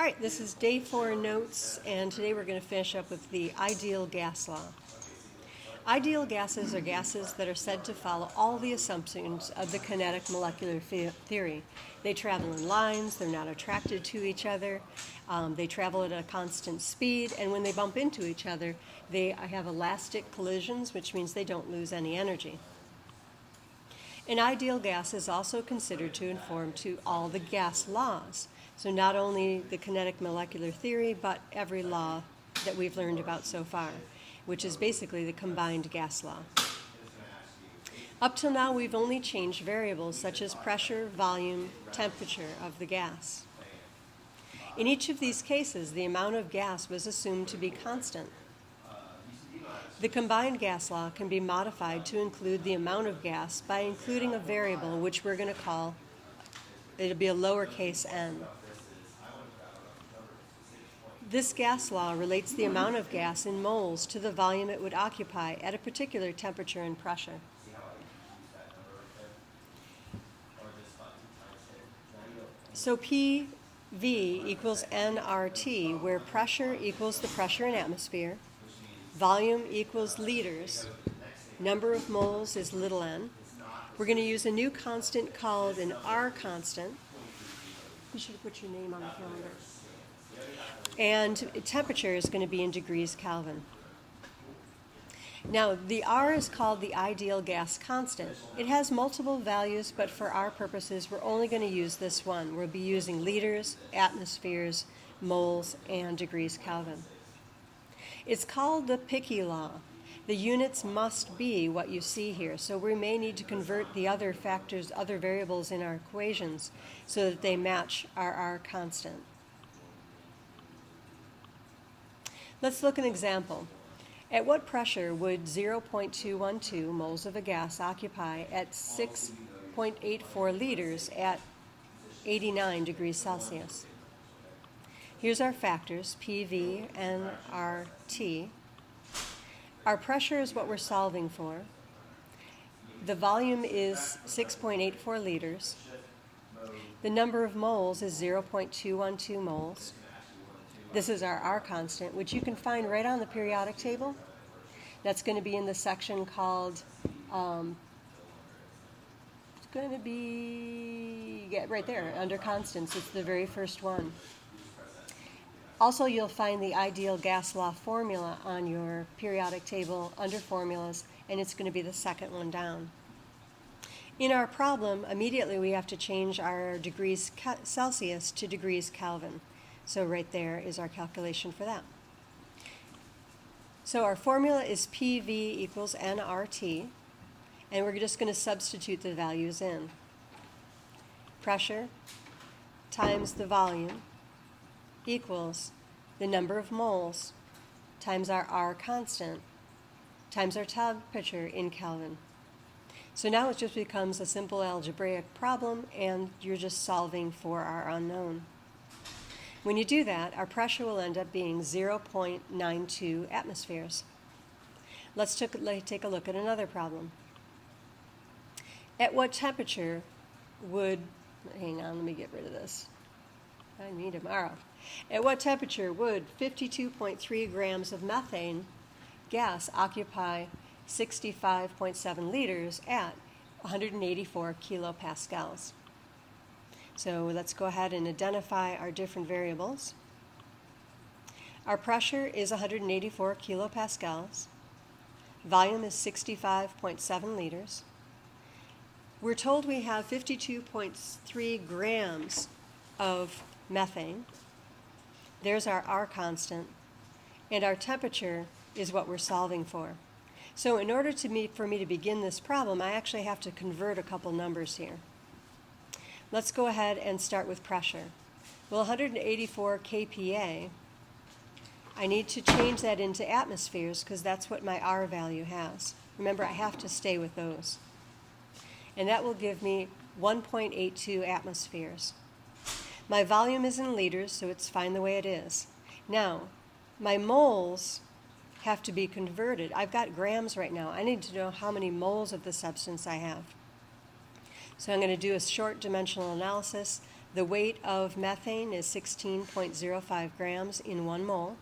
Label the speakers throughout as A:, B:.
A: All right, this is day 4 notes, and today we're going to finish up with the ideal gas law. Ideal gases are gases that are said to follow all the assumptions of the kinetic molecular theory. They travel in lines, they're not attracted to each other, they travel at a constant speed, and when they bump into each other, they have elastic collisions, which means they don't lose any energy. An ideal gas is also considered to conform to all the gas laws. So not only the kinetic molecular theory, but every law that we've learned about so far, which is basically the combined gas law. Up till now, we've only changed variables such as pressure, volume, temperature of the gas. In each of these cases, the amount of gas was assumed to be constant. The combined gas law can be modified to include the amount of gas by including a variable which we're going to call, it'll be a lowercase n. This gas law relates the amount of gas in moles to the volume it would occupy at a particular temperature and pressure. So PV equals nRT, where pressure equals the pressure in atmosphere, volume equals liters, number of moles is little n. We're going to use a new constant called an R constant. You should have put your name on the calendar. And temperature is going to be in degrees Kelvin. Now, the R is called the ideal gas constant. It has multiple values, but for our purposes, we're only going to use this one. We'll be using liters, atmospheres, moles, and degrees Kelvin. It's called the Picky law. The units must be what you see here, so we may need to convert the other factors, other variables in our equations so that they match our R constant. Let's look at an example. At what pressure would 0.212 moles of a gas occupy at 6.84 liters at 89 degrees Celsius? Here's our factors, PV and RT. Our pressure is what we're solving for. The volume is 6.84 liters. The number of moles is 0.212 moles. This is our R constant, which you can find right on the periodic table. That's going to be in the section called, it's going to be, right there, under constants. It's the very first one. Also, you'll find the ideal gas law formula on your periodic table under formulas, and it's going to be the second one down. In our problem, immediately we have to change our degrees Celsius to degrees Kelvin. So right there is our calculation for that. So our formula is PV equals nRT, and we're just going to substitute the values in. Pressure times the volume equals the number of moles times our R constant times our temperature in Kelvin. So now it just becomes a simple algebraic problem, and you're just solving for our unknown. When you do that, our pressure will end up being 0.92 atmospheres. Let's take a look at another problem. At what temperature would, hang on, let me get rid of this. I need tomorrow. At what temperature would 52.3 grams of methane gas occupy 65.7 liters at 184 kilopascals? So let's go ahead and identify our different variables. Our pressure is 184 kilopascals. Volume is 65.7 liters. We're told we have 52.3 grams of methane. There's our R constant. And our temperature is what we're solving for. So in order for me to begin this problem, I actually have to convert a couple numbers here. Let's go ahead and start with pressure. Well, 184 kPa, I need to change that into atmospheres because that's what my R value has. Remember, I have to stay with those. And that will give me 1.82 atmospheres. My volume is in liters, so it's fine the way it is. Now, my moles have to be converted. I've got grams right now. I need to know how many moles of the substance I have. So I'm going to do a short dimensional analysis. The weight of methane is 16.05 grams in 1 mole.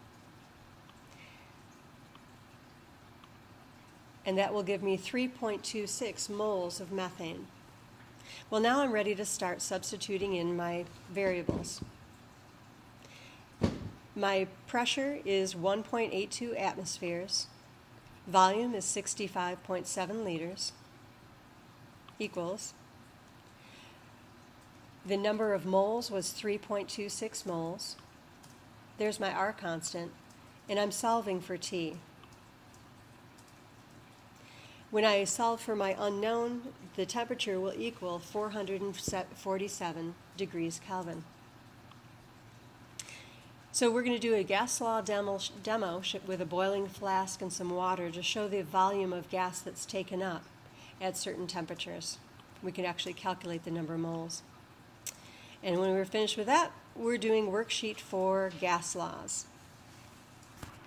A: And that will give me 3.26 moles of methane. Well, now I'm ready to start substituting in my variables. My pressure is 1.82 atmospheres. Volume is 65.7 liters. Equals. The number of moles was 3.26 moles. There's my R constant, and I'm solving for T. When I solve for my unknown, the temperature will equal 447 degrees Kelvin. So we're going to do a gas law demo with a boiling flask and some water to show the volume of gas that's taken up at certain temperatures. We can actually calculate the number of moles. And when we're finished with that, we're doing worksheet for gas laws.